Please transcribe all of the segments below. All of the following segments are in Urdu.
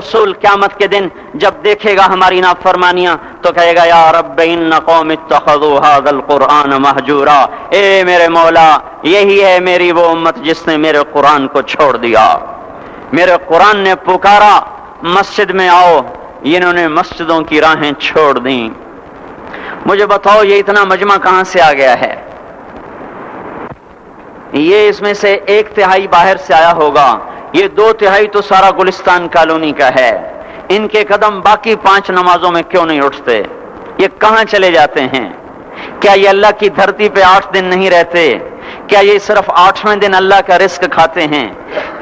رسول قیامت کے دن جب دیکھے گا ہماری نافرمانیاں تو کہے گا یا رب ان قوم اتخذوا هذا القرآن مہجورا، اے میرے مولا یہی ہے میری وہ امت جس نے میرے قرآن کو چھوڑ دیا، میرے قرآن نے پکارا مسجد میں آؤ، انہوں نے مسجدوں کی راہیں چھوڑ دیں۔ مجھے بتاؤ یہ اتنا مجمع کہاں سے آ گیا ہے؟ یہ اس میں سے 1/3 باہر سے آیا ہوگا، یہ 2/3 تو سارا گلستان کالونی کا ہے۔ ان کے قدم باقی 5 نمازوں میں کیوں نہیں اٹھتے؟ یہ کہاں چلے جاتے ہیں؟ کیا یہ اللہ کی دھرتی پہ 8 دن نہیں رہتے؟ کیا یہ صرف 8ویں دن اللہ کا رزق کھاتے ہیں؟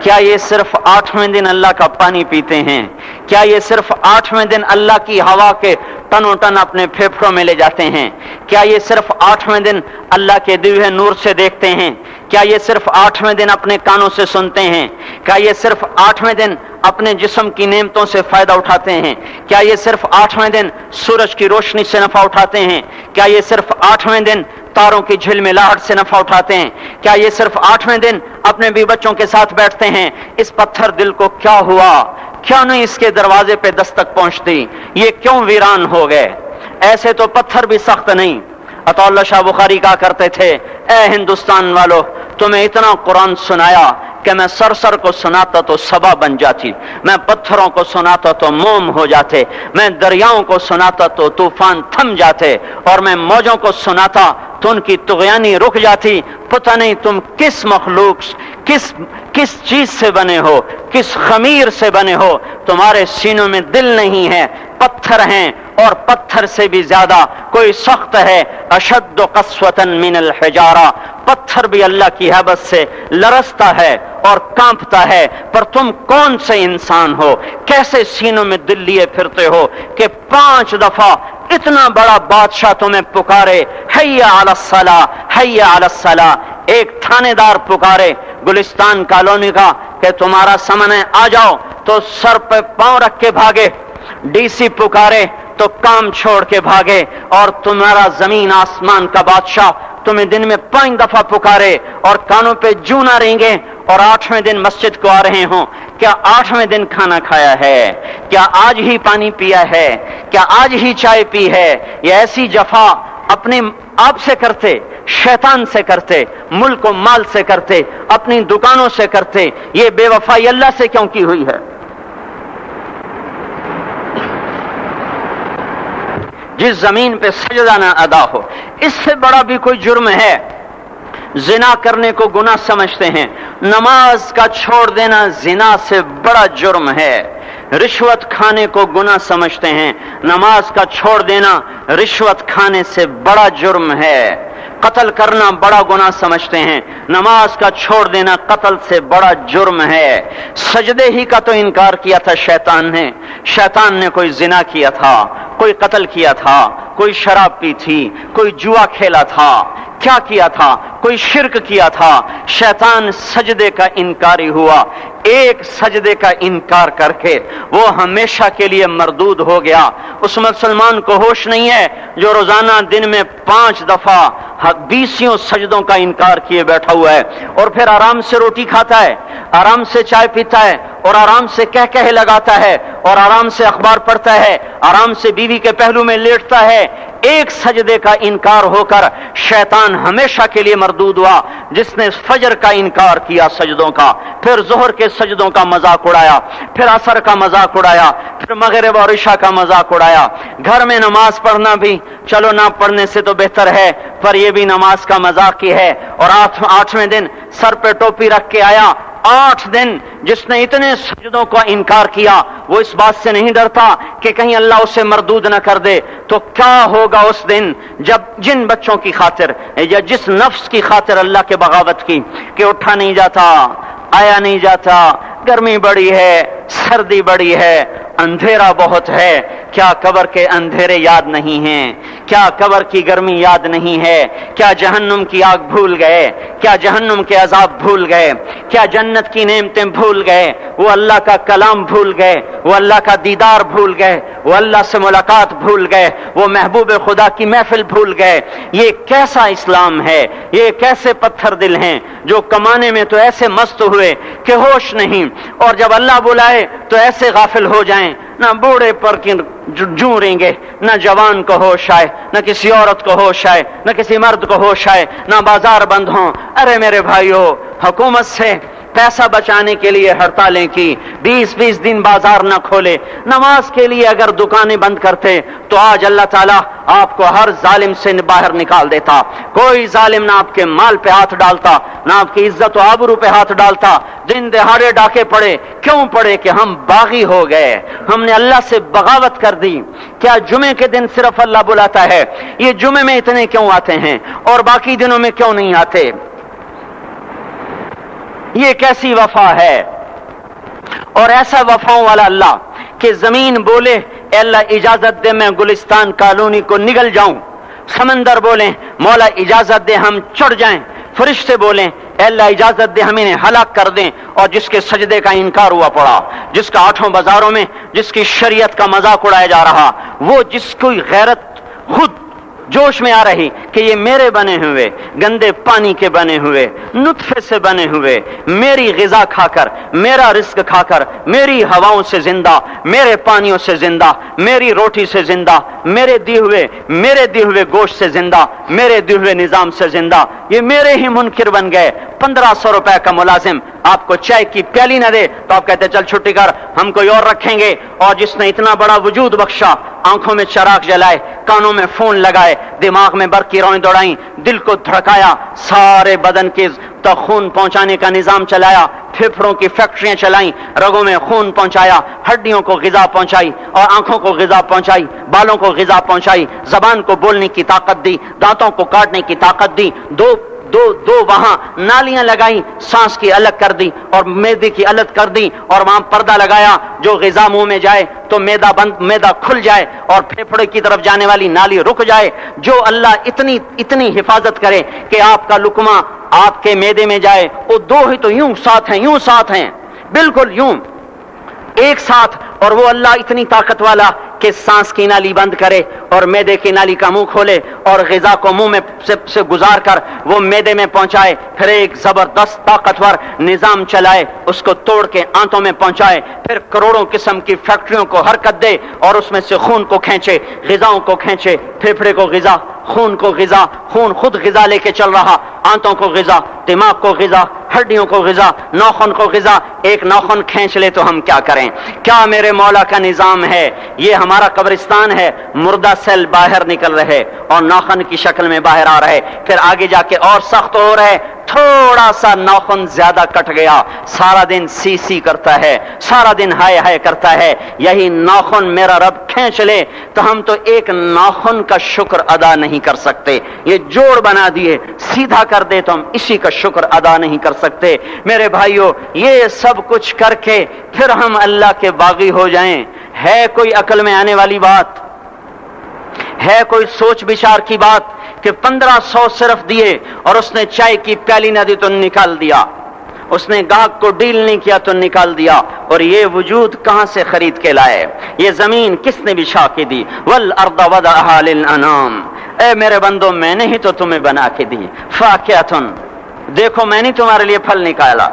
کیا یہ صرف 8ویں دن اللہ کا پانی پیتے ہیں؟ کیا یہ صرف 8ویں دن اللہ کی ہوا کے ٹنوں ٹن اپنے پھیپھڑوں میں لے جاتے ہیں؟ کیا یہ صرف 8ویں دن اللہ کے دیے ہوئے نور سے دیکھتے ہیں؟ کیا یہ صرف 8ویں دن اپنے کانوں سے سنتے ہیں؟ کیا یہ صرف 8ویں دن اپنے جسم کی نعمتوں سے فائدہ اٹھاتے ہیں؟ کیا یہ صرف 8ویں دن سورج کی روشنی سے نفع اٹھاتے ہیں؟ کیا یہ صرف 8ویں دن تاروں کی جھلملاہٹ سے نفع اٹھاتے ہیں؟ کیا یہ صرف 8ویں دن اپنے بھی بچوں کے ساتھ بیٹھتے ہیں؟ اس پتھر دل کو کیا ہوا؟ کیا نہیں اس کے دروازے پہ دستک پہنچتی؟ یہ کیوں ویران ہو گئے؟ ایسے تو پتھر بھی سخت نہیں۔ عطا اللہ شاہ بخاری کہا کرتے تھے اے ہندوستان والو، تمہیں اتنا قرآن سنایا کہ میں سر کو سناتا تو صبا بن جاتی، میں پتھروں کو سناتا تو موم ہو جاتے، میں دریاؤں کو سناتا تو طوفان تھم جاتے، اور میں موجوں کو سناتا تو ان کی طغیانی رک جاتی۔ پتہ نہیں تم کس مخلوق کس چیز سے بنے ہو، کس خمیر سے بنے ہو، تمہارے سینوں میں دل نہیں ہے، پتھر ہیں، اور پتھر سے بھی زیادہ کوئی سخت ہے۔ اشد قسوة من الحجارہ، پتھر بھی اللہ کی ہیبت سے لرزتا ہے اور کانپتا ہے، پر تم کون سے انسان ہو، کیسے سینوں میں دل لیے پھرتے ہو کہ 5 دفعہ اتنا بڑا بادشاہ تمہیں پکارے حی علی الصلاۃ حی علی الصلاۃ۔ ایک تھانے دار پکارے گلستان کالونی کا کہ تمہارا سمن ہے آ جاؤ، تو سر پہ پاؤں رکھ کے بھاگے۔ ڈی سی پکارے تو کام چھوڑ کے بھاگے، اور تمہارا زمین آسمان کا بادشاہ تمہیں دن میں 5 دفعہ پکارے اور کانوں پہ جوں نہ رینگے، اور 8ویں دن مسجد کو آ رہے ہوں۔ کیا 8ویں دن کھانا کھایا ہے؟ کیا آج ہی پانی پیا ہے؟ کیا آج ہی چائے پی ہے؟ یہ ایسی جفا اپنے آپ سے کرتے، شیطان سے کرتے، ملک و مال سے کرتے، اپنی دکانوں سے کرتے، یہ بے وفائی اللہ سے کیوں کی ہوئی ہے؟ جس زمین پہ سجدہ نہ ادا ہو، اس سے بڑا بھی کوئی جرم ہے؟ زنا کرنے کو گناہ سمجھتے ہیں، نماز کا چھوڑ دینا زنا سے بڑا جرم ہے۔ رشوت کھانے کو گناہ سمجھتے ہیں، نماز کا چھوڑ دینا رشوت کھانے سے بڑا جرم ہے۔ قتل کرنا بڑا گناہ سمجھتے ہیں، نماز کا چھوڑ دینا قتل سے بڑا جرم ہے۔ سجدے ہی کا تو انکار کیا تھا شیطان نے کوئی زنا کیا تھا، کوئی قتل کیا تھا، کوئی شراب پی تھی، کوئی جوا کھیلا تھا، کیا کیا تھا؟ کوئی شرک کیا تھا۔ شیطان سجدے کا انکاری ہوا، ایک سجدے کا انکار کر کے وہ ہمیشہ کے لیے مردود ہو گیا۔ اس مسلمان کو ہوش نہیں ہے جو روزانہ دن میں 5 دفعہ 20 سجدوں کا انکار کیے بیٹھا ہوا ہے، اور پھر آرام سے روٹی کھاتا ہے، آرام سے چائے پیتا ہے، اور آرام سے کہہ لگاتا ہے، اور آرام سے اخبار پڑھتا ہے، آرام سے بیوی کے پہلو میں لیٹتا ہے۔ ایک سجدے کا انکار ہو کر شیطان ہمیشہ کے لیے مردود ہوا۔ جس نے فجر کا انکار کیا سجدوں کا، پھر ظہر کے سجدوں کا مذاق اڑایا، پھر عصر کا مذاق اڑایا، پھر مغرب اور عشاء کا مذاق اڑایا۔ گھر میں نماز پڑھنا بھی چلو نہ پڑھنے سے تو بہتر ہے، پر یہ بھی نماز کا مذاق ہی ہے۔ اور 8ویں دن سر پہ ٹوپی رکھ کے آیا۔ 8 دن جس نے اتنے سجدوں کا انکار کیا، وہ اس بات سے نہیں ڈرتا کہ کہیں اللہ اسے مردود نہ کر دے، تو کیا ہوگا اس دن جب جن بچوں کی خاطر یا جس نفس کی خاطر اللہ کے بغاوت کی کہ اٹھا نہیں جاتا، آیا نہیں جاتا، گرمی بڑی ہے، سردی بڑی ہے، اندھیرا بہت ہے، کیا قبر کے اندھیرے یاد نہیں ہیں؟ کیا قبر کی گرمی یاد نہیں ہے؟ کیا جہنم کی آگ بھول گئے؟ کیا جہنم کے عذاب بھول گئے؟ کیا جنت کی نعمتیں بھول گئے؟ وہ اللہ کا کلام بھول گئے؟ وہ اللہ کا دیدار بھول گئے؟ وہ اللہ سے ملاقات بھول گئے؟ وہ محبوب خدا کی محفل بھول گئے؟ یہ کیسا اسلام ہے؟ یہ کیسے پتھر دل ہیں جو کمانے میں تو ایسے مست ہوئے کہ ہوش نہیں، اور جب اللہ بلائے تو ایسے غافل ہو جائیں، نہ بوڑھے پر جوڑیں گے، نہ جوان کو ہوش آئے، نہ کسی عورت کو ہوش آئے، نہ کسی مرد کو ہوش آئے، نہ بازار بند ہوں۔ ارے میرے بھائیو، حکومت سے پیسہ بچانے کے لیے ہڑتالیں کی، 20 دن بازار نہ کھولے، نماز کے لیے اگر دکانیں بند کرتے تو آج اللہ تعالیٰ آپ کو ہر ظالم سے باہر نکال دیتا، کوئی ظالم نہ آپ کے مال پہ ہاتھ ڈالتا، نہ آپ کی عزت و آبرو پہ ہاتھ ڈالتا۔ دن دہاڑے ڈاکے پڑے، کیوں پڑے؟ کہ ہم باغی ہو گئے، ہم نے اللہ سے بغاوت کر دی۔ کیا جمعے کے دن صرف اللہ بلاتا ہے؟ یہ جمعے میں اتنے کیوں آتے ہیں اور باقی دنوں میں کیوں نہیں آتے؟ یہ کیسی وفا ہے؟ اور ایسا وفاؤں والا اللہ کہ زمین بولے اے اللہ اجازت دے میں گلستان کالونی کو نگل جاؤں، سمندر بولیں مولا اجازت دے ہم چڑھ جائیں، فرشتے بولیں اے اللہ اجازت دے ہم انہیں ہلاک کر دیں، اور جس کے سجدے کا انکار ہوا پڑا، جس کا آٹھوں بازاروں میں جس کی شریعت کا مذاق اڑایا جا رہا، وہ جس کوئی غیرت خود جوش میں آ رہی کہ یہ میرے بنے ہوئے گندے پانی کے بنے ہوئے نطفے سے بنے ہوئے، میری غذا کھا کر، میرا رزق کھا کر، میری ہواؤں سے زندہ، میرے پانیوں سے زندہ، میری روٹی سے زندہ، میرے دی ہوئے گوشت سے زندہ، میرے دی ہوئے نظام سے زندہ، یہ میرے ہی منکر بن گئے۔ 1500 روپے کا ملازم آپ کو چائے کی پیالی نہ دے تو آپ کہتے چل چھٹی کر، ہم کوئی اور رکھیں گے۔ اور جس نے اتنا بڑا وجود بخشا، آنکھوں میں چراغ جلائے، کانوں میں فون لگائے، دماغ میں برق کی روئیں دوڑائیں، دل کو دھڑکایا، سارے بدن کے تک خون پہنچانے کا نظام چلایا، پھیپھڑوں کی فیکٹریاں چلائیں، رگوں میں خون پہنچایا، ہڈیوں کو غذا پہنچائی اور آنکھوں کو غذا پہنچائی، بالوں کو غذا پہنچائی، زبان کو بولنے کی طاقت دی، دانتوں کو کاٹنے کی طاقت دی، دو وہاں نالیاں لگائیں، سانس کی الگ کر دی اور معدے کی الگ کر دی، اور وہاں پردہ لگایا، جو غذا منہ میں جائے تو معدہ کھل جائے اور پھیپھڑے کی طرف جانے والی نالی رک جائے۔ جو اللہ اتنی حفاظت کرے کہ آپ کا لقمہ آپ کے معدے میں جائے، وہ دو ہی تو یوں ساتھ ہیں بالکل یوں ایک ساتھ، اور وہ اللہ اتنی طاقت والا کہ سانس کی نالی بند کرے اور معدے کی نالی کا منہ کھولے اور غذا کو منہ میں سے گزار کر وہ معدے میں پہنچائے، پھر ایک زبردست طاقتور نظام چلائے، اس کو توڑ کے آنتوں میں پہنچائے، پھر کروڑوں قسم کی فیکٹریوں کو حرکت دے اور اس میں سے خون کو کھینچے، غذاؤں کو کھینچے، پھیپھڑے کو غذا، خون کو غذا، خون خود غذا لے کے چل رہا، آنتوں کو غذا، دماغ کو غذا، ہڈیوں کو غذا، ناخن کو غذا۔ ایک ناخن کھینچ لے تو ہم کیا کریں؟ کیا میرے مولا کا نظام ہے؟ یہ ہمارا قبرستان ہے، مردہ سیل باہر نکل رہے اور ناخن کی شکل میں باہر آ رہے، پھر آگے جا کے اور سخت ہو رہے، تھوڑا سا ناخن زیادہ کٹ گیا، سارا دن سی کرتا ہے، سارا دن ہائے کرتا ہے۔ یہی ناخن میرا رب کھینچ لے تو ہم تو ایک ناخن کا شکر ادا نہیں کر سکتے، یہ جوڑ بنا دیے، سیدھا کر دے تو ہم اسی کا شکر ادا نہیں کر سکتے۔ میرے بھائیو، یہ سب کچھ کر کے پھر ہم اللہ کے باغی ہو جائیں، ہے کوئی عقل میں آنے والی بات؟ ہے کوئی سوچ بچار کی بات کہ 1500 صرف دیے اور اس نے چائے کی پیالی نہ دی تو نکال دیا، اس نے گاہک کو ڈیل نہیں کیا تو نکال دیا؟ اور یہ وجود کہاں سے خرید کے لائے؟ یہ زمین کس نے بچھا کے دی؟ والارض وضعها للانام، اے میرے بندو میں نے ہی تو تمہیں بنا کے دی، فاکہۃ، دیکھو میں نے تمہارے لیے پھل نکالا،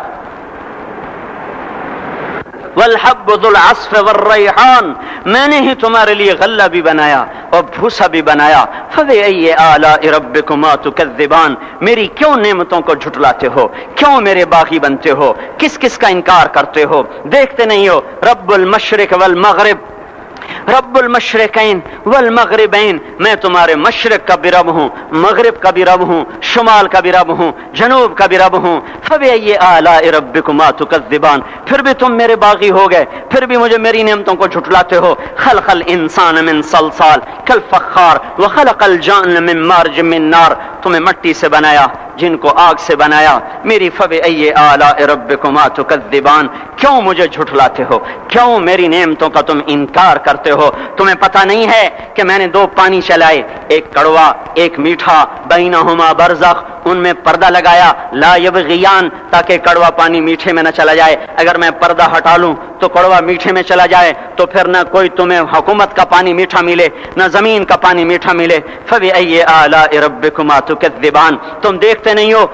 والحب ذو العصف والریحان، میں نے ہی تمہارے لیے غلہ بھی بنایا اور بھوسا بھی بنایا۔ فبأي آلاء ربكما تكذبان، میری کیوں نعمتوں کو جھٹلاتے ہو؟ کیوں میرے باغی بنتے ہو؟ کس کا انکار کرتے ہو؟ دیکھتے نہیں ہو رب المشرق والمغرب، رب المشرقین والمغربین، میں تمہارے مشرق کا بھی رب ہوں، مغرب کا بھی رب ہوں، شمال کا بھی رب ہوں، جنوب کا بھی رب ہوں۔ فبأي آلاء ربكما تكذبان، پھر بھی تم میرے باغی ہو گئے، پھر بھی مجھے میری نعمتوں کو جھٹلاتے ہو۔ خلق الانسان من صلصال کالفخار وخلق الجان من مارج من نار، تمہیں مٹی سے بنایا، جن کو آگ سے بنایا. میری فبأي آلاء ربكما تكذبان, کیوں مجھے جھٹلاتے ہو, کیوں میری نعمتوں کا تم انکار کرتے ہو؟ تمہیں پتہ نہیں ہے کہ میں نے دو پانی چلائے, ایک کڑوا ایک میٹھا, بینہما برزخ, ان میں پردہ لگایا, لا یبغیان, تاکہ کڑوا پانی میٹھے میں نہ چلا جائے. اگر میں پردہ ہٹا لوں تو کڑوا میٹھے میں چلا جائے تو پھر نہ کوئی تمہیں حکومت کا پانی میٹھا ملے نہ زمین کا پانی میٹھا ملے. فبأي آلاء ربكما تكذبان, تم دیکھتے نہیں ہو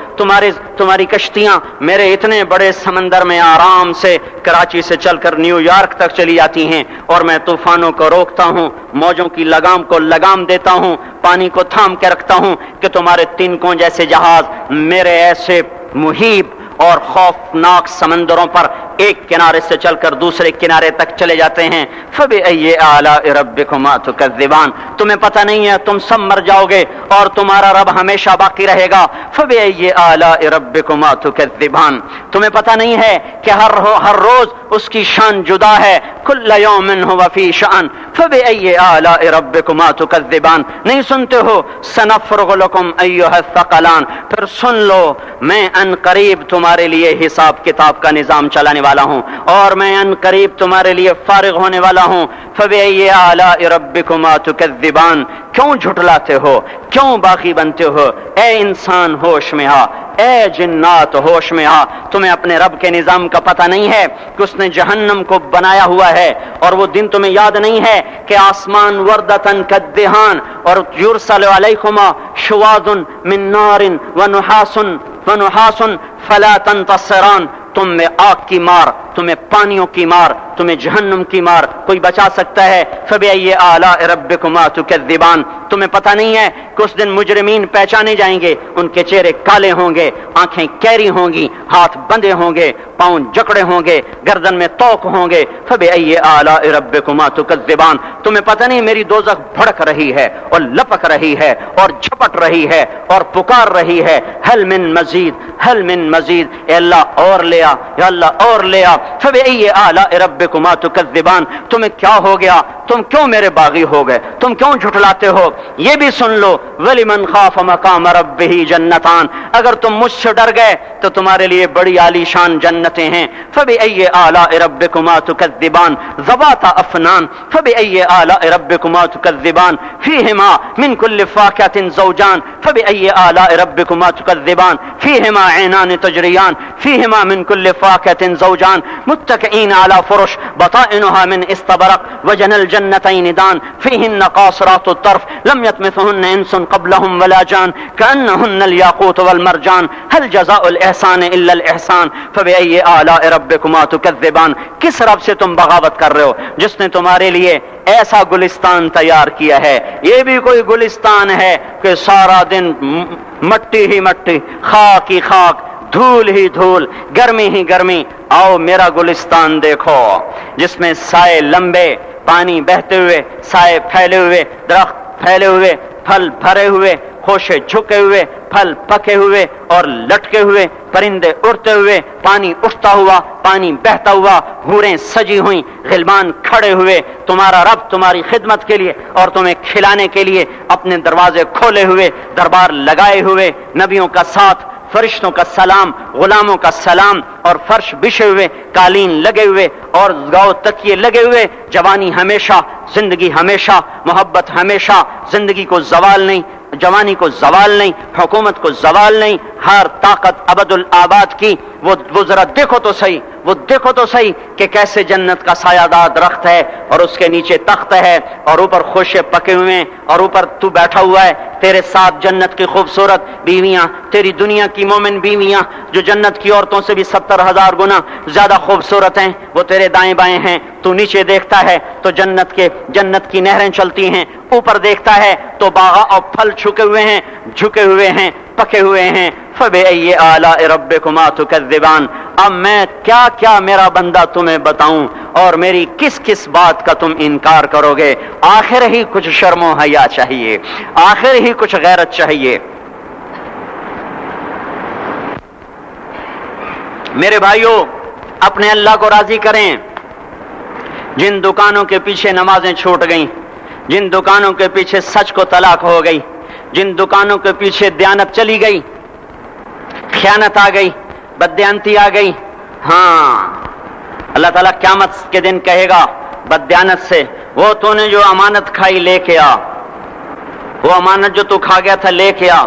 تمہاری کشتیاں میرے اتنے بڑے سمندر میں آرام سے کراچی سے چل کر نیو یارک تک چلی جاتی ہیں, اور میں طوفانوں کو روکتا ہوں, موجوں کی لگام کو لگام دیتا ہوں, پانی کو تھام کے رکھتا ہوں کہ تمہارے تنکوں جیسے جہاز میرے ایسے محیط اور خوفناک سمندروں پر ایک کنارے سے چل کر دوسرے کنارے تک چلے جاتے ہیں. فبأي آلاء ربكما تكذبان, تمہیں پتہ نہیں ہے تم سب مر جاؤ گے اور تمہارا رب ہمیشہ باقی رہے گا. فبأي آلاء ربكما تكذبان, تمہیں پتہ نہیں ہے کہ ہر روز اس کی شان جدا ہے. كل يوم هو في شأن فبأي آلاء ربكما تكذبان, نہیں سنتے ہو؟ سنفرغ لكم أيها الثقلان, پھر سن لو میں ان قریب تمہارے لیے حساب کتاب کا نظام چلانے والا ہوں اور میں ان قریب تمہارے لیے فارغ ہونے والا ہوں. فبأي آلاء ربكما تكذبان, کیوں جھٹلاتے ہو, کیوں باغی بنتے ہو؟ اے انسان ہوش میں آ, اے جنات ہوش میں آ, تمہیں اپنے رب کے نظام کا پتہ نہیں ہے کہ اس نے جہنم کو بنایا ہوا ہے, اور وہ دن تمہیں یاد نہیں ہے کہ آسمان وردتن کالدہان اور یرسل علیکما شواظ من نار ونحاس فلا تنتصران, تم میں آگ کی مار, تمہیں پانیوں کی مار, تمہیں جہنم کی مار کوئی بچا سکتا ہے؟ فبأي آلاء ربكما تكذبان, تمہیں پتہ نہیں ہے کہ اس دن مجرمین پہچانے جائیں گے, ان کے چہرے کالے ہوں گے, آنکھیں کیری ہوں گی, ہاتھ بندھے ہوں گے, پاؤں جکڑے ہوں گے, گردن میں توق ہوں گے. فبأي آلاء ربكما تكذبان, تمہیں پتہ نہیں میری دوزخ بھڑک رہی ہے اور لپک رہی ہے اور جھپٹ رہی ہے اور پکار رہی ہے, هل من مزید, هل من مزید, اے اللہ اور لے آ, یا اللہ اور لے آ. فبأي آلاء ربكما تكذبان, تمہیں کیا ہو گیا, تم کیوں میرے باغی ہو گئے, تم کیوں جھٹلاتے ہو؟ یہ بھی سن لو, وَلِمَنْ خَافَ مَقَامَ رَبِّهِ جَنَّتَانِ, اگر تم مجھ سے ڈر گئے تو تمہارے لیے بڑی عالی شان جنتیں ہیں. فبأي آلاء ربكما تكذبان ذواتا افنان فبأي آلاء ربكما تكذبان فيهما من كل فاكهة زوجان فبأي آلاء ربكما تكذبان فيهما عينان تجريان فيهما من كل فاكهة زوجان متكئين على فرش بطائنها من استبرق وجنى الجنتين دان فيهن قاصرات الطرف لم يطمثهن انس قبلهم ولا جان كأنهن الياقوت والمرجان هل جزاء الإحسان إلا الإحسان فبأي آلاء ربكما تكذبان. کس رب سے تم بغاوت کر رہے ہو جس نے تمہارے لیے ایسا گلستان تیار کیا ہے؟ یہ بھی کوئی گلستان ہے کہ سارا دن مٹی ہی مٹی, خاک ہی خاک, دھول ہی دھول, گرمی ہی گرمی. آؤ میرا گلستان دیکھو جس میں سائے لمبے, پانی بہتے ہوئے, سائے پھیلے ہوئے, درخت پھیلے ہوئے, پھل بھرے ہوئے, خوشے جھکے ہوئے, پھل پکے ہوئے اور لٹکے ہوئے, پرندے اڑتے ہوئے, پانی اٹھتا ہوا, پانی بہتا ہوا, حوریں سجی ہوئیں, غلمان کھڑے ہوئے, تمہارا رب تمہاری خدمت کے لیے اور تمہیں کھلانے کے لیے اپنے دروازے کھولے ہوئے, دربار لگائے ہوئے, نبیوں کا ساتھ, فرشتوں کا سلام, غلاموں کا سلام, اور فرش بچھے ہوئے, قالین لگے ہوئے اور گاؤ تکیے لگے ہوئے. جوانی ہمیشہ, زندگی ہمیشہ, محبت ہمیشہ, زندگی کو زوال نہیں, جوانی کو زوال نہیں, حکومت کو زوال نہیں, ہر طاقت ابد الآباد کی. وہ ذرا دیکھو تو صحیح, وہ دیکھو تو صحیح کہ کیسے جنت کا سایہ دار درخت ہے اور اس کے نیچے تخت ہے اور اوپر خوشے پکے ہوئے ہیں اور اوپر تو بیٹھا ہوا ہے, تیرے ساتھ جنت کی خوبصورت بیویاں, تیری دنیا کی مومن بیویاں جو جنت کی عورتوں سے بھی 70,000 گنا زیادہ خوبصورت ہیں, وہ تیرے دائیں بائیں ہیں. تو نیچے دیکھتا ہے تو جنت کی نہریں چلتی ہیں, اوپر دیکھتا ہے تو باغ اور پھل جھکے ہوئے ہیں, پکے ہوئے ہیں. فبأي آلاء ربكما تكذبان, اب میں کیا کیا میرا بندہ تمہیں بتاؤں اور میری کس کس بات کا تم انکار کرو گے؟ آخر ہی کچھ شرم و حیا چاہیے, آخر ہی کچھ غیرت چاہیے. میرے بھائیوں, اپنے اللہ کو راضی کریں. جن دکانوں کے پیچھے نمازیں چھوٹ گئیں, جن دکانوں کے پیچھے سچ کو طلاق ہو گئی, جن دکانوں کے پیچھے دیانت چلی گئی, خیانت آ گئی, بددیانتی آ گئی. ہاں, اللہ تعالیٰ قیامت کے دن کہے گا بددیانت سے, وہ تو نے جو امانت کھائی لے کے آ, وہ امانت جو تو کھا گیا تھا لے کے آ.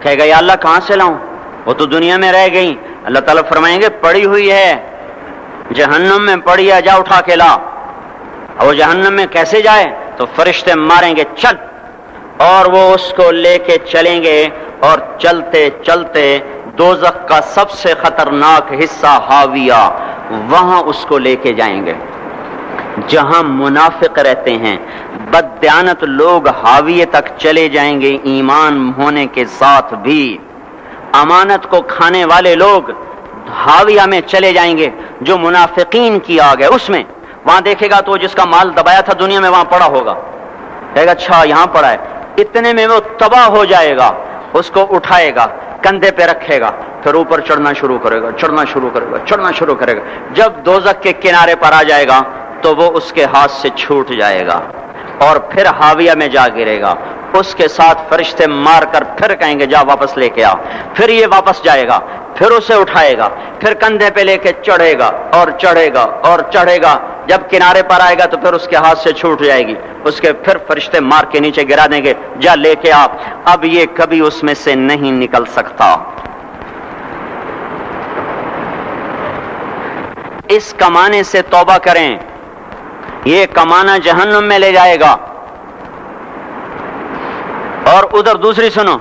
کہے گا یا اللہ کہاں سے لاؤں, وہ تو دنیا میں رہ گئی. اللہ تعالیٰ فرمائیں گے پڑی ہوئی ہے جہنم میں, پڑی ہے, جا اٹھا کے لا. اور وہ جہنم میں کیسے جائے, تو فرشتے ماریں گے چل, اور وہ اس کو لے کے چلیں گے, اور چلتے چلتے دوزخ کا سب سے خطرناک حصہ حاویہ, وہاں اس کو لے کے جائیں گے جہاں منافق رہتے ہیں. بددیانت لوگ حاویہ تک چلے جائیں گے ایمان ہونے کے ساتھ بھی. امانت کو کھانے والے لوگ حاویہ میں چلے جائیں گے جو منافقین کی آگ ہے اس میں. وہاں دیکھے گا تو جس کا مال دبایا تھا دنیا میں وہاں پڑا ہوگا, کہے گا اچھا یہاں پڑا ہے, اتنے میں وہ تباہ ہو جائے گا. اس کو اٹھائے گا, کندھے پہ رکھے گا, پھر اوپر چڑھنا شروع کرے گا, چڑھنا شروع کرے گا, چڑھنا شروع کرے گا. جب دوزخ کے کنارے پر آ جائے گا تو وہ اس کے ہاتھ سے چھوٹ جائے گا اور پھر حاویہ میں جا گرے گا. اس کے ساتھ فرشتے مار کر پھر کہیں گے جا واپس لے کے آ. پھر یہ واپس جائے گا, پھر اسے اٹھائے گا, پھر کندھے پہ لے کے چڑھے گا اور چڑھے گا اور چڑھے گا. جب کنارے پر آئے گا تو پھر اس کے ہاتھ سے چھوٹ جائے گی. اس کے پھر فرشتے مار کے نیچے گرا دیں گے, جا لے کے آ. اب یہ کبھی اس میں سے نہیں نکل سکتا. اس کمانے سے توبہ کریں, یہ کمانا جہنم میں لے جائے گا. اور ادھر دوسری سنو,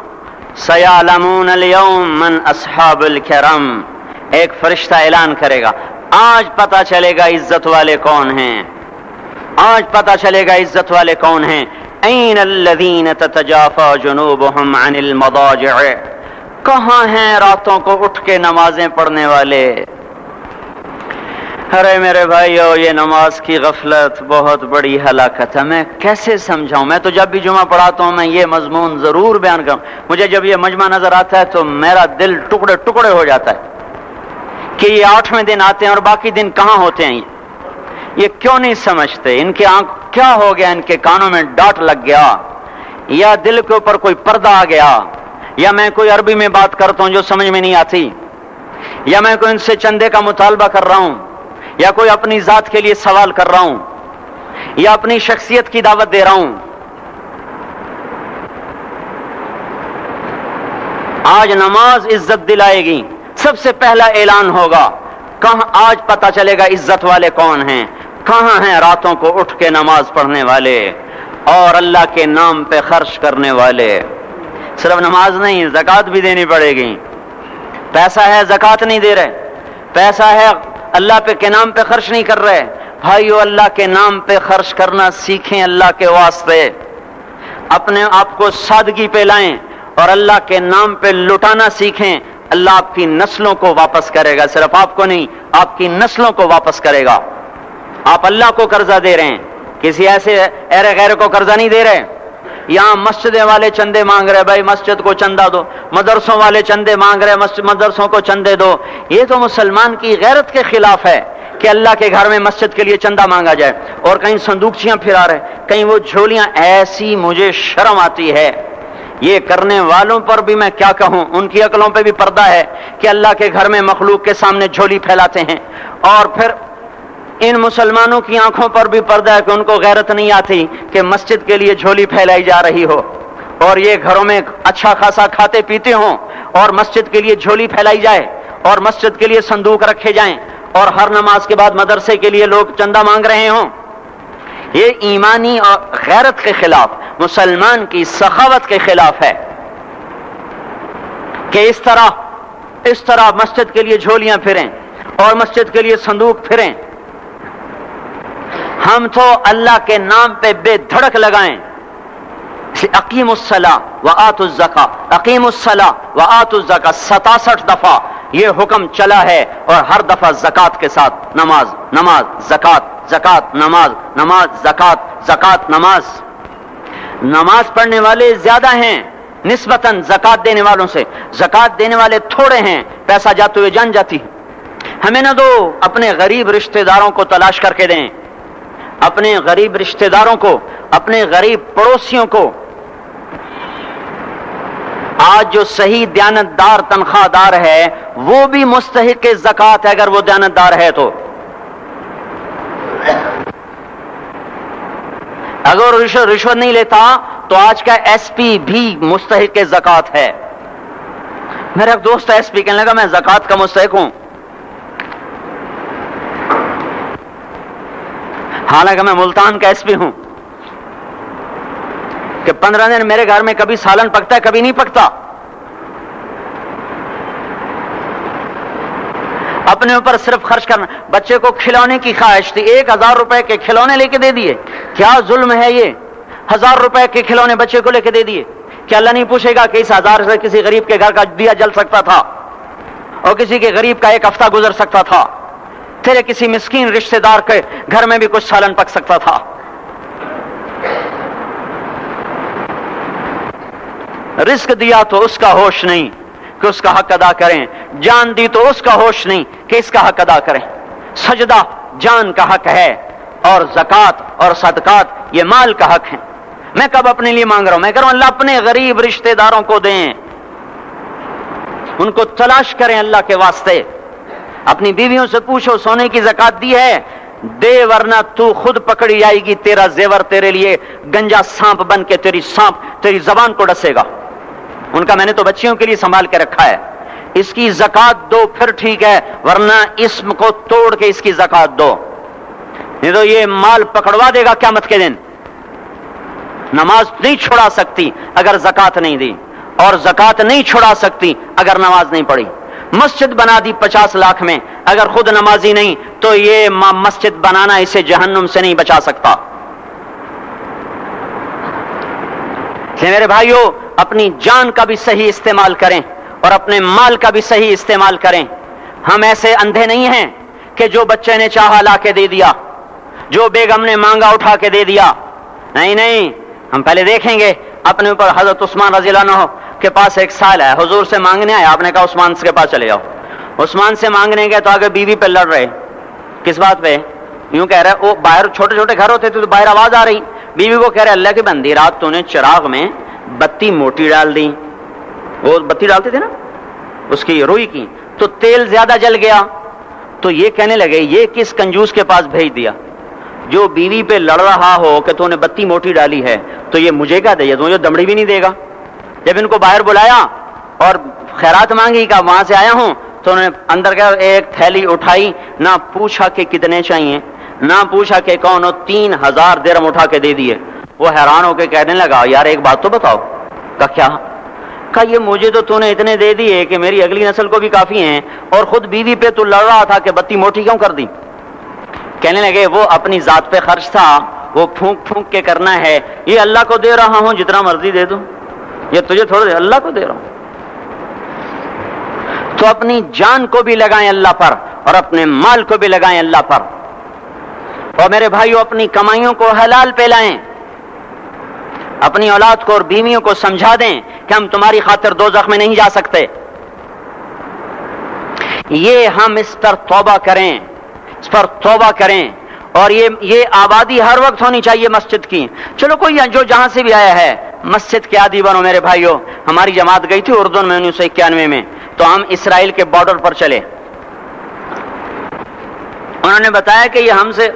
سیعلمون اليوم من اصحاب الکرم, ایک فرشتہ اعلان کرے گا آج پتہ چلے گا عزت والے کون ہیں, آج پتہ چلے گا عزت والے کون ہیں. این الذین تتجافى جنوبهم عن المضاجع, کہاں ہیں راتوں کو اٹھ کے نمازیں پڑھنے والے. ارے میرے بھائیو, یہ نماز کی غفلت بہت بڑی ہلاکت ہے. میں کیسے سمجھاؤں, میں تو جب بھی جمعہ پڑھاتا ہوں میں یہ مضمون ضرور بیان کروں. مجھے جب یہ مجمع نظر آتا ہے تو میرا دل ٹکڑے ٹکڑے ہو جاتا ہے کہ یہ 8ویں دن آتے ہیں اور باقی دن کہاں ہوتے ہیں. یہ کیوں نہیں سمجھتے, ان کے آنکھ کیا ہو گیا, ان کے کانوں میں ڈانٹ لگ گیا, یا دل کے اوپر کوئی پردہ آ گیا, یا میں کوئی عربی میں بات کرتا ہوں جو سمجھ میں نہیں آتی, یا میں کوئی ان سے چندے کا مطالبہ کر رہا ہوں, یا کوئی اپنی ذات کے لیے سوال کر رہا ہوں, یا اپنی شخصیت کی دعوت دے رہا ہوں. آج نماز عزت دلائے گی. سب سے پہلا اعلان ہوگا, کہاں آج پتہ چلے گا عزت والے کون ہیں, کہاں ہیں راتوں کو اٹھ کے نماز پڑھنے والے اور اللہ کے نام پہ خرچ کرنے والے. صرف نماز نہیں, زکوٰۃ بھی دینی پڑے گی. پیسہ ہے زکوٰۃ نہیں دے رہے, پیسہ ہے اللہ پہ کے نام پہ خرچ نہیں کر رہے. بھائیو, اللہ کے نام پہ خرچ کرنا سیکھیں, اللہ کے واسطے اپنے آپ کو سادگی پہ لائیں اور اللہ کے نام پہ لٹانا سیکھیں. اللہ آپ کی نسلوں کو واپس کرے گا, صرف آپ کو نہیں, آپ کی نسلوں کو واپس کرے گا. آپ اللہ کو قرضہ دے رہے ہیں, کسی ایسے ایرے غیر کو قرضہ نہیں دے رہے. یہاں مسجد والے چندے مانگ رہے, بھائی مسجد کو چندہ دو. مدرسوں والے چندے مانگ رہے, مدرسوں کو چندے دو. یہ تو مسلمان کی غیرت کے خلاف ہے کہ اللہ کے گھر میں مسجد کے لیے چندہ مانگا جائے. اور کہیں صندوقچیاں پھرا رہے, کہیں وہ جھولیاں, ایسی مجھے شرم آتی ہے. یہ کرنے والوں پر بھی میں کیا کہوں, ان کی عقلوں پہ بھی پردہ ہے کہ اللہ کے گھر میں مخلوق کے سامنے جھولی پھیلاتے ہیں. اور پھر ان مسلمانوں کی آنکھوں پر بھی پردہ ہے کہ ان کو غیرت نہیں آتی کہ مسجد کے لیے جھولی پھیلائی جا رہی ہو, اور یہ گھروں میں اچھا خاصا کھاتے پیتے ہوں, اور مسجد کے لیے جھولی پھیلائی جائے, اور مسجد کے لیے صندوق رکھے جائیں, اور ہر نماز کے بعد مدرسے کے لیے لوگ چندہ مانگ رہے ہوں. یہ ایمانی اور غیرت کے خلاف, مسلمان کی سخاوت کے خلاف ہے کہ اس طرح مسجد کے لیے جھولیاں پھریں اور مسجد کے لیے صندوق پھریں. ہم تو اللہ کے نام پہ بے دھڑک لگائیں. اقیم الصلاۃ وآتوا الزکاۃ, اقیم الصلاۃ وآتوا الزکاۃ 67 دفعہ یہ حکم چلا ہے, اور ہر دفعہ زکوٰۃ کے ساتھ نماز, نماز زکوٰۃ, زکوٰۃ نماز, نماز زکوٰۃ, زکوٰۃ نماز. نماز پڑھنے والے زیادہ ہیں نسبتاً زکوٰۃ دینے والوں سے. زکوٰۃ دینے والے تھوڑے ہیں, پیسہ جاتے ہوئے جان جاتی. ہمیں نہ دو, اپنے غریب رشتہ داروں کو تلاش کر کے دیں, اپنے غریب رشتہ داروں کو, اپنے غریب پڑوسیوں کو. آج جو صحیح دیانتدار تنخواہ دار ہے وہ بھی مستحق زکوٰۃ ہے اگر وہ دیانتدار ہے تو. اگر رشوت نہیں لیتا تو آج کا ایس پی بھی مستحق زکوٰۃ ہے. میرا ایک دوست ایس پی کہنے لگا میں زکوٰۃ کا مستحق ہوں، حالانکہ میں ملتان کا ایس پی ہوں، کہ 15 دن میرے گھر میں کبھی سالن پکتا ہے کبھی نہیں پکتا. اپنے اوپر صرف خرچ کرنا. بچے کو کھلونے کی خواہش تھی، 1000 روپے کے کھلونے لے کے دے دیے. کیا ظلم ہے یہ؟ 1000 روپے کے کھلونے بچے کو لے کے دے دیے. کہ اللہ نہیں پوچھے گا کہ اس 1000 سے کسی غریب کے گھر کا دیا جل سکتا تھا اور کسی کے غریب کا ایک ہفتہ گزر سکتا تھا، تیرے کسی مسکین رشتہ دار کے گھر میں بھی کچھ سالن پک سکتا تھا. رزق دیا تو اس کا ہوش نہیں کہ اس کا حق ادا کریں، جان دی تو اس کا ہوش نہیں کہ اس کا حق ادا کریں. سجدہ جان کا حق ہے اور زکوٰۃ اور صدقات یہ مال کا حق ہے. میں کب اپنے لیے مانگ رہا ہوں؟ میں کہہ رہا ہوں اللہ اپنے غریب رشتہ داروں کو دیں، ان کو تلاش کریں اللہ کے واسطے. اپنی بیویوں سے پوچھو سونے کی زکوٰۃ دی ہے؟ دے ورنہ تو خود پکڑی جائے گی، تیرا زیور تیرے لیے گنجا سانپ بن کے تیری زبان کو ڈسے گا. ان کا میں نے تو بچیوں کے لیے سنبھال کے رکھا ہے. اس کی زکوٰۃ دو پھر ٹھیک ہے، ورنہ اسم کو توڑ کے اس کی زکوٰۃ دو، نہیں تو یہ مال پکڑوا دے گا قیامت کے دن. نماز نہیں چھڑا سکتی اگر زکوٰۃ نہیں دی، اور زکوٰۃ نہیں چھڑا سکتی اگر نماز نہیں پڑھی. مسجد بنا دی 50 لاکھ میں، اگر خود نمازی نہیں تو یہ مسجد بنانا اسے جہنم سے نہیں بچا سکتا. میرے بھائیوں، اپنی جان کا بھی صحیح استعمال کریں اور اپنے مال کا بھی صحیح استعمال کریں. ہم ایسے اندھے نہیں ہیں کہ جو بچے نے چاہا لا کے دے دیا، جو بیگم نے مانگا اٹھا کے دے دیا. نہیں، ہم پہلے دیکھیں گے. اپنے اوپر حضرت عثمان رضی اللہ عنہ کے پاس ایک سال ہے، حضور سے مانگنے آیا. آپ نے کہا عثمان کے پاس چلے جاؤ. عثمان سے مانگنے گئے تو آگے بیوی پہ لڑ رہے. کس بات پہ؟ یوں کہہ رہے وہ باہر چھوٹے چھوٹے گھر ہوتے تھے تو باہر آواز آ رہی. بیوی کو کہہ رہے اللہ کی بندی رات تو نے چراغ میں بتی موٹی ڈال دی. وہ بتی ڈالتے تھے نا اس کی روئی کی، تو تیل زیادہ جل گیا. تو یہ کہنے لگے یہ کس کنجوس کے پاس بھیج دیا؟ جو بیوی پہ لڑ رہا ہو کہ تو نے بتی موٹی ڈالی ہے تو یہ مجھے کیا دے گا؟ یہ دمڑی بھی نہیں دے گا. جب ان کو باہر بلایا اور خیرات مانگی کہ وہاں سے آیا ہوں، تو انہوں نے اندر گیا ایک تھیلی اٹھائی، نہ پوچھا کہ کتنے چاہیے، نہ پوچھا کہ کون ہو، 3000 درہم اٹھا کے دے دیے. وہ حیران ہو کے کہنے لگا یار ایک بات تو بتاؤ. کہا کیا؟ کہا یہ مجھے تو نے اتنے دے دیے کہ میری اگلی نسل کو بھی کافی ہیں، اور خود بیوی پہ تو لڑ رہا تھا کہ بتی موٹی کیوں کر دی. کہنے لگے وہ اپنی ذات پہ خرچ تھا، وہ پھونک پھونک کے کرنا ہے. یہ اللہ کو دے رہا ہوں جتنا مرضی دے دوں، یہ تجھے تھوڑا دے، اللہ کو دے رہا ہوں. تو اپنی جان کو بھی لگائیں اللہ پر اور اپنے مال کو بھی لگائیں اللہ پر. اور میرے بھائیوں اپنی کمائیوں کو حلال پہ لائیں. اپنی اولاد کو اور بیویوں کو سمجھا دیں کہ ہم تمہاری خاطر دوزخ میں نہیں جا سکتے. یہ ہم اس پر توبہ کریں، اس پر توبہ کریں. اور یہ آبادی ہر وقت ہونی چاہیے مسجد کی. چلو کوئی جو جہاں سے بھی آیا ہے مسجد کے عادی بنو. میرے بھائیوں ہماری جماعت گئی تھی اردن میں 1991 میں، تو ہم اسرائیل کے بارڈر پر چلے. انہوں نے بتایا کہ یہ ہم سے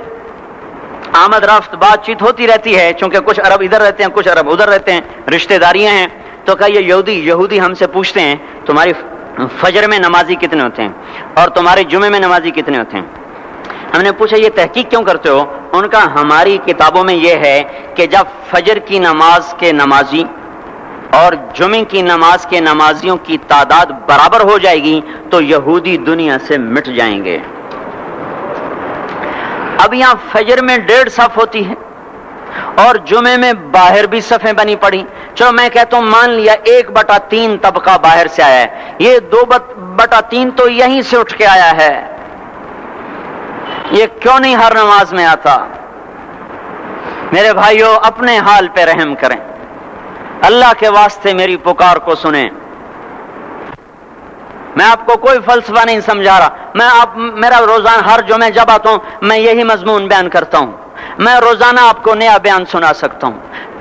آمد رفت بات چیت ہوتی رہتی ہے، چونکہ کچھ عرب ادھر رہتے ہیں کچھ عرب ادھر رہتے ہیں، رشتہ داریاں ہیں. تو کہا یہ یہودی ہم سے پوچھتے ہیں تمہاری فجر میں نمازی کتنے ہوتے ہیں اور تمہارے جمعے میں نمازی کتنے ہوتے ہیں. ہم نے پوچھا یہ تحقیق کیوں کرتے ہو؟ ان کا ہماری کتابوں میں یہ ہے کہ جب فجر کی نماز کے نمازی اور جمعے کی نماز کے نمازیوں کی تعداد برابر ہو جائے گی تو یہودی دنیا سے مٹ جائیں گے. اب یہاں فجر میں 1.5 صف ہوتی ہے اور جمعے میں باہر بھی صفیں بنی پڑی. چلو میں کہتا ہوں مان لیا 1/3 طبقہ باہر سے آیا ہے، یہ 2/3 تو یہیں سے اٹھ کے آیا ہے. یہ کیوں نہیں ہر نماز میں آتا؟ میرے بھائیوں اپنے حال پہ رحم کریں. اللہ کے واسطے میری پکار کو سنیں. میں آپ کو کوئی فلسفہ نہیں سمجھا رہا. میرا روزانہ ہر جمعہ جب آتا ہوں میں یہی مضمون بیان کرتا ہوں. میں روزانہ آپ کو نیا بیان سنا سکتا ہوں.